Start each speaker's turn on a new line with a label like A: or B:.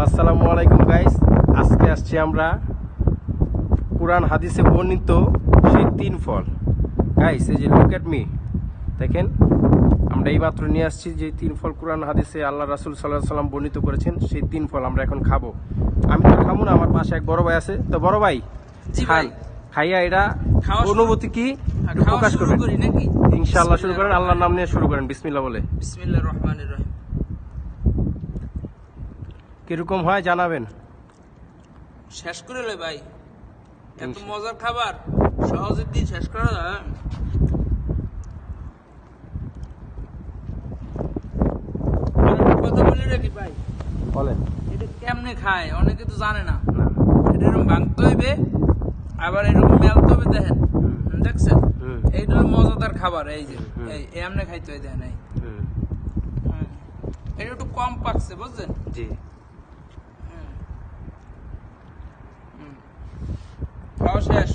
A: আসসালামু আলাইকুম গাইস, আজকে আসছি আমরা কুরআন হাদিসে বর্ণিত সেই তিন ফল। গাইস এই যে লুক এট মি, দেখেন আমরা এইমাত্র নিয়ে আসছি যে তিন ফল কুরআন হাদিসে আল্লাহ রাসূল সাল্লাল্লাহু আলাইহি সাল্লাম বর্ণিত করেছেন। সেই তিন ফল আমরা এখন খাবো। আমি তো খাবো না, আমার পাশে এক বড় ভাই আছে। তো বড় ভাই,
B: জি ভাই,
A: খাইয়া এটা অনুভূতি কি একটু প্রকাশ করবেন? ইনশাআল্লাহ শুরু করেন, আল্লাহর নাম নিয়ে শুরু করেন, বিসমিল্লাহ বলে।
B: বিসমিল্লাহির রহমানির রহিম।
A: কিরকম হয় জানাবেন।
B: শেষ করে লে ভাই, এত মজার খাবার সহজে দিয়ে শেষ করা যায়? কথা বলে রাখি ভাই,
A: বলেন।
B: এটা কেমনে খায় অনেকে তো জানে না। এটা এরকম ভাঙতে হইবে, আবার এরকম মেলতে হবে। দেখেন, দেখছেন, এইটা হলো মজাদার খাবার। এই যে এই এমনি খাইতে হয়, দেখেন। এটা একটু কম পাকছে, বুঝছেন?
A: জি,
B: খাওয়া শেষ।